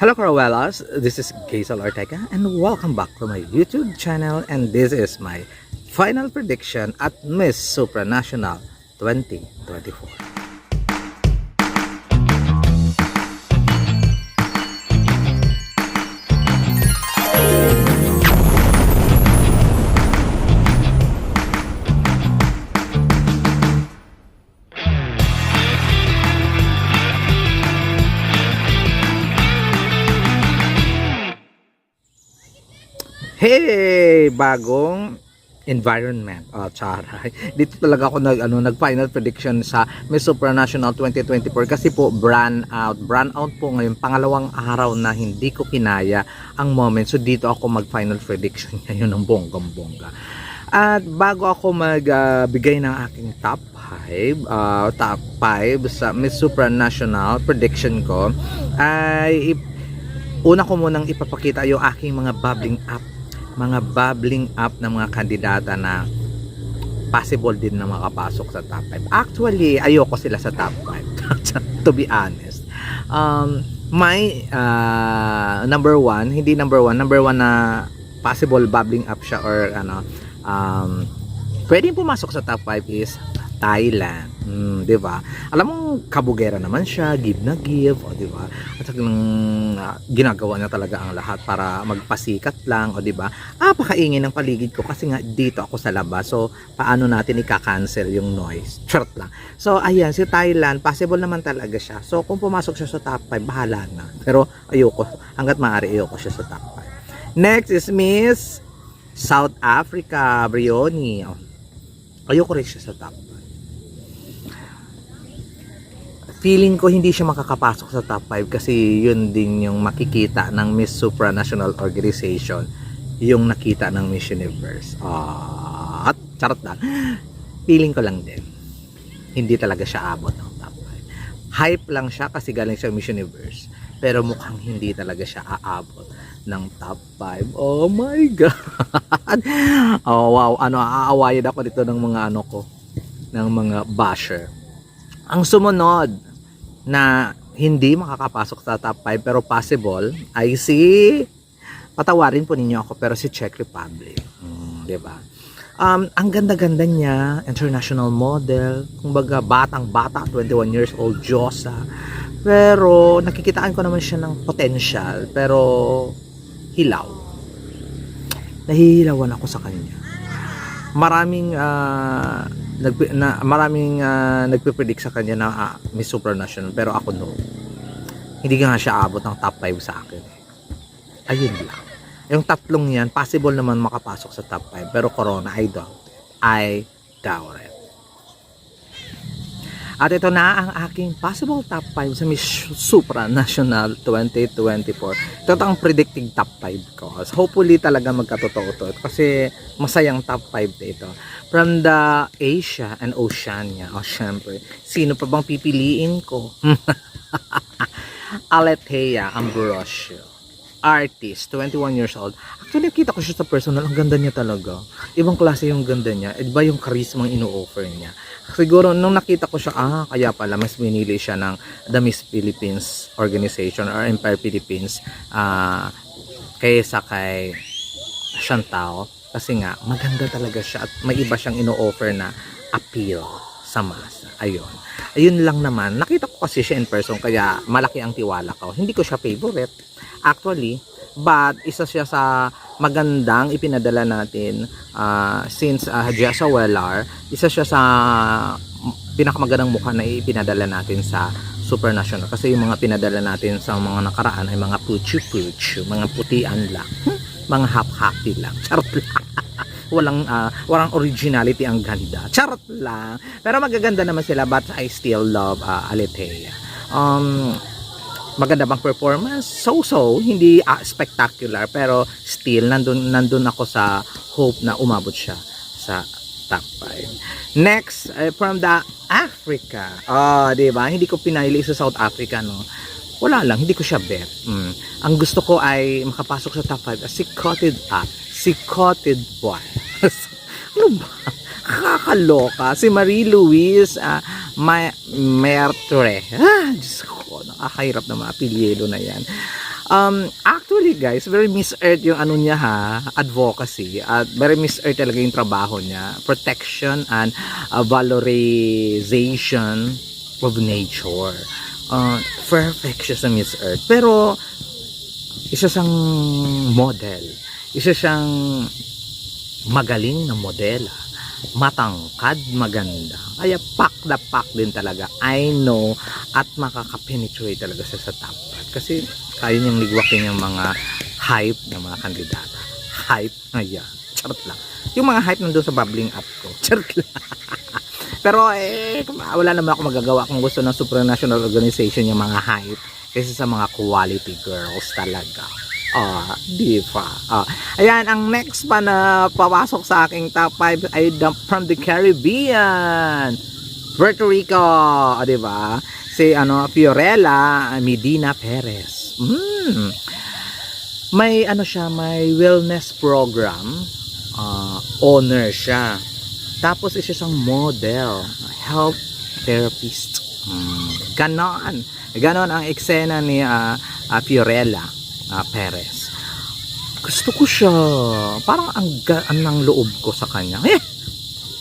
Hello Carawelas, this is Gazel Ortega and welcome back to my YouTube channel, and this is my final prediction at Miss Supranational 2024. Hey! Bagong environment. Oh, charay. Dito talaga ako nag final prediction sa Miss Supranational 2024 kasi po brand out po ngayon, pangalawang araw na hindi ko kinaya ang moment. So dito ako mag final prediction ngayon ng bonggang-bongga. At bago ako magbigay ng aking top 5 sa Miss Supranational prediction ko, ay una ko munang ipapakita yung aking mga bubbling up na mga kandidata na possible din na makapasok sa top 5. Actually, ayoko sila sa top 5 to be honest. My number 1 na possible bubbling up siya or pwedeng pumasok sa top 5 is Thailand. Di ba? Alam mo, kabugera naman siya, give na give, o di ba? At ginagawa niya talaga ang lahat para magpasikat lang, o di ba? Pakaingin ng paligid ko kasi nga dito ako sa labas. So, paano natin i-cancel yung noise? Charot lang. So, ayan, si Thailand, possible naman talaga siya. So, kung pumasok siya sa top 5, bahala na. Pero ayoko, hanggat maaari ayoko siya sa top 5. Next is Miss South Africa, Brioni. Ayoko rin siya sa top 5. Feeling ko hindi siya makakapasok sa top 5 kasi yun din yung makikita ng Miss Supranational Organization, yung nakita ng Miss Universe. Charot lang. Feeling ko lang din hindi talaga siya abot ng top 5. Hype lang siya kasi galing siya Miss Universe, pero mukhang hindi talaga siya aabot ng top 5. Oh my god. Oh wow, aawayin ako dito ng mga ng mga basher. Ang sumunod na hindi makakapasok sa top 5 pero possible ay patawarin po ninyo ako, pero si Czech Republic. Diba? Ang ganda-ganda niya, international model, kumbaga batang-bata, 21 years old, Diyosa. Pero nakikitaan ko naman siya ng potential, pero hilaw. Nahihilawan ako sa kanya. Maraming nagpe-predict sa kanya na Miss Supranational, pero ako no. Hindi nga siya abot ng top 5 sa akin. Ayun lang. Yung tatlong yan, possible naman makapasok sa top 5, pero Corona, I doubt it. At ito na ang aking possible top 5 sa Miss Supranational 2024. Ito ang predicting top 5 ko. So hopefully talaga magkatotoo to kasi masayang top 5 ito. From the Asia and Oceania. Syempre, sino pa bang pipiliin ko? Alethea Ambrosio. Artist, 21 years old. Actually, nakita ko siya sa personal. Ang ganda niya talaga. Ibang klase yung ganda niya. Iba yung charisma ang ino-offer niya. Siguro, nung nakita ko siya, kaya pala, mas pinili siya ng The Miss Philippines Organization or Empire Philippines kaysa kay Chantal. Kasi nga, maganda talaga siya at may iba siyang ino-offer na appeal sa masa. Ayun lang naman. Nakita ko kasi siya in person, kaya malaki ang tiwala ko. Hindi ko siya favorite actually, but isa siya sa magandang ipinadala natin since Jessa Wellar. Isa siya sa pinakamagandang mukha na ipinadala natin sa Supranational kasi yung mga pinadala natin sa mga nakaraan ay mga puchu-puchu, mga putian lang, mga half-happy lang, charot lang. Walang originality ang ganda, charot lang, pero magaganda naman sila, but I still love Alethea. Maganda bang performance? So, hindi spectacular, pero still nandun ako sa hope na umabot siya sa top 5. Next, from the Africa. Diba? Hindi ko pinili sa South Africa, no? Wala lang, hindi ko siya bet. Ang gusto ko ay makapasok sa top 5. Si Coted Boy. Ano ba? Kakaloka. Si Marie-Louise Mertre. Diyos ko, nakakahirap na mga apelyido na yan. Actually guys, very Miss Earth yung ano niya ha, advocacy. At very Miss Earth talaga yung trabaho niya. Protection and valorization of nature. Perfect siya sa Miss Earth. Pero, isa siyang model. Isa siyang magaling na modela. Matangkad, maganda. Kaya pack na pack din talaga. I know. At makakapenetrate talaga siya sa top 5. Kasi kaya niyang ligwakin yung mga hype ng mga kandidata. Hype? Ayan. Charot lang. Yung mga hype nandun sa bubbling up ko. Charot lang. Pero wala naman ako magagawa kung gusto ng supranational organization yung mga hype kaysa sa mga quality girls talaga. Di ba? Ayan, ang next pa na papasok sa aking top 5 ay from the Caribbean. Puerto Rico, di ba? Si Fiorella Medina Perez. May siya, may wellness program. Owner siya. Tapos isa siyang model, health therapist. Ganon ang eksena ni Fiorella Perez. Gusto ko siya. Parang ang gaan ng loob ko sa kanya.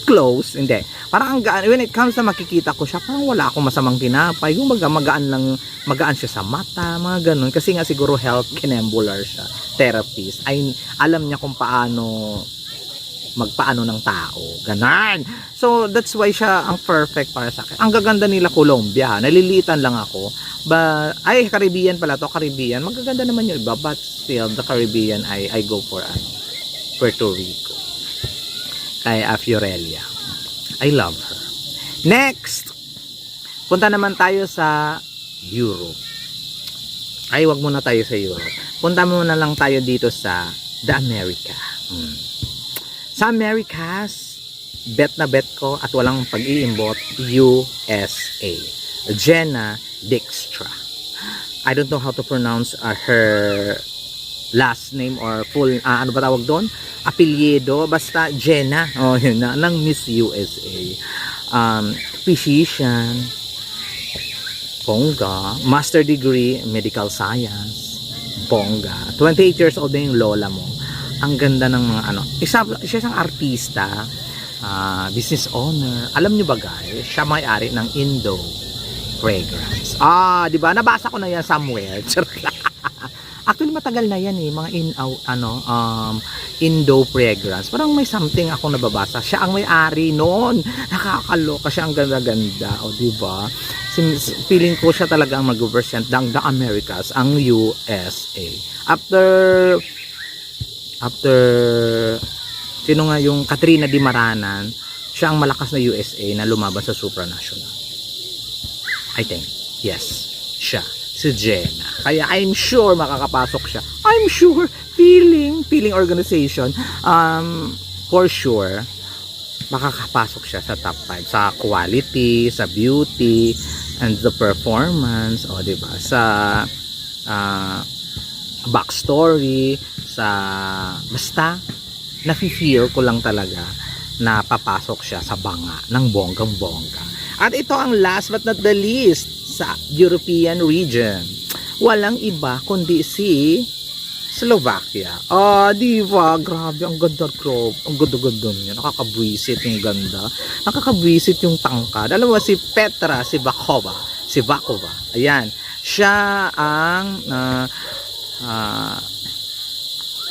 Close, hindi. Parang ang gaan. When it comes na makikita ko siya, parang wala akong masamang tinapay. Yung magaan siya sa mata, mga ganun. Kasi nga siguro health kinembullar siya. Therapist. Ay, alam niya kung paano magpaano ng tao. Ganon. So, that's why siya ang perfect para sa akin. Ang gaganda nila Colombia. Naliliitan lang ako. Caribbean pala to. Caribbean. Magaganda naman yung iba. But still, the Caribbean, I go for Puerto Rico. Kay Fiorella. I love her. Next! Punta naman tayo sa Europe. Wag muna tayo sa Europe. Punta muna lang tayo dito sa the America. Sa Americas, bet na bet ko at walang pag-iimbot, USA. Jenna Dykstra. I don't know how to pronounce her last name or full, ano ba tawag doon? Apelyido, basta Jenna. Yun na, ng Miss USA. Physician, bongga, master degree, medical science, bongga. 28 years old na yung lola mo. Ang ganda ng mga siya isang artista, business owner. Alam niyo ba guys, siya may-ari ng Indo Fragrance. Di ba? Nabasa ko na yan somewhere. Actually matagal na yan mga Indo Fragrance. Parang may something ako nababasa. Siya ang may-ari noon. Nakakaloka siya, ang ganda-ganda. Di ba? Feeling ko siya talaga ang mag-represent ng the Americas, ang USA. After sino nga yung Katrina Di Maranan, siya ang malakas na USA na lumaban sa supranational. I think. Yes. Siya. Si Jenna. Kaya I'm sure makakapasok siya. I'm sure. Feeling organization. For sure makakapasok siya sa top 5. Sa quality, sa beauty, and the performance. Diba? Sa backstory, basta nafe-feel ko lang talaga na papasok siya sa banga ng bonggang-bongga. At ito ang last but not the least sa European region. Walang iba kundi si Slovakia. Diba? Grabe, ang ganda, ang ganda niya. Nakakabwisit yung ganda. Nakakabwisit yung tangkad. Alam mo si Petra Sivakova. Ayan. Siya ang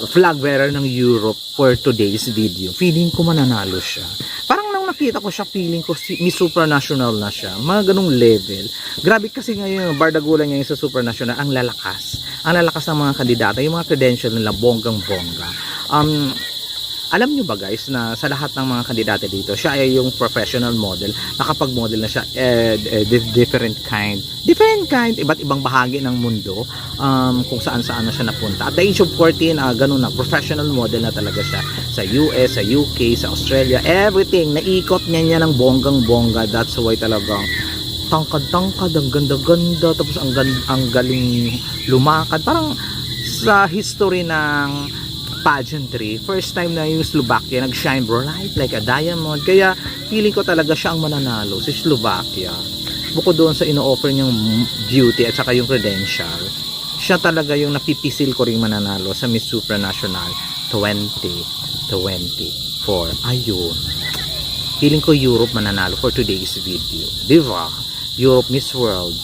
flag bearer ng Europe for today's video. Feeling ko mananalo siya. Parang nang nakita ko siya, feeling ko may supranational na siya. Mga ganong level. Grabe kasi ngayon, bardagulan niya yung sa supranational. Ang lalakas. Ang lalakas ng mga kandidata. Yung mga credential nila, bonggang-bongga. Alam nyo ba guys na sa lahat ng mga kandidata dito, siya ay yung professional model. Nakapag-model na siya different kind, iba't ibang bahagi ng mundo, kung saan-saan na siya napunta. At the age of 14, ganun na, professional model na talaga siya. Sa US, sa UK, sa Australia, everything. Naikot niya ng bonggang-bongga. That's why talagang tangkad-tangkad, ang ganda-ganda, tapos ang galing lumakad. Parang sa history ng pageantry, first time na yung Slovakia nag-shine bright like a diamond. Kaya feeling ko talaga siya ang mananalo, si Slovakia. Bukod doon sa ino-offer niyang beauty at saka yung credential, siya talaga yung napipisil ko rin mananalo sa Miss Supranational 2024. Ayun. Feeling ko Europe mananalo for today's video. Diba? Europe Miss World.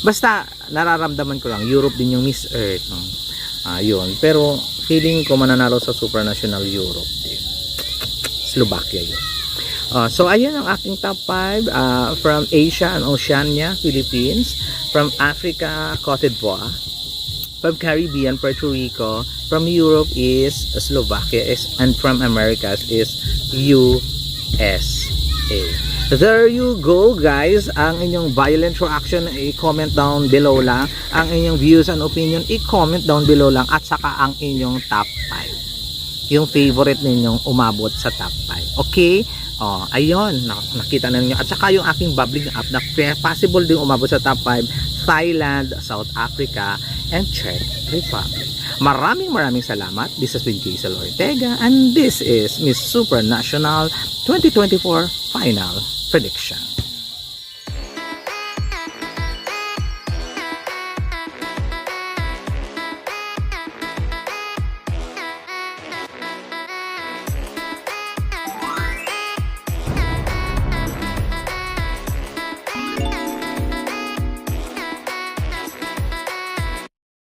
Basta, nararamdaman ko lang, Europe din yung Miss Earth. Ayun. Pero, feeling ko mananalo sa Supranational Europe. Slovakia yun. So, ayan ang aking top 5 from Asia and Oceania, Philippines. From Africa, Cote d'Ivoire. From Caribbean, Puerto Rico. From Europe is Slovakia. And from Americas is USA. There you go, guys. Ang inyong violent reaction, i-comment down below lang. Ang inyong views and opinion, i-comment down below lang. At saka ang inyong top 5. Yung favorite ninyong umabot sa top 5. Okay? Ayun, nakita na ninyo. At saka yung aking bubbling up na possible din umabot sa top 5, Thailand, South Africa, and Czech Republic. Maraming salamat. This has been Jaisal Ortega, and this is Miss Supranational 2024 Final Prediction.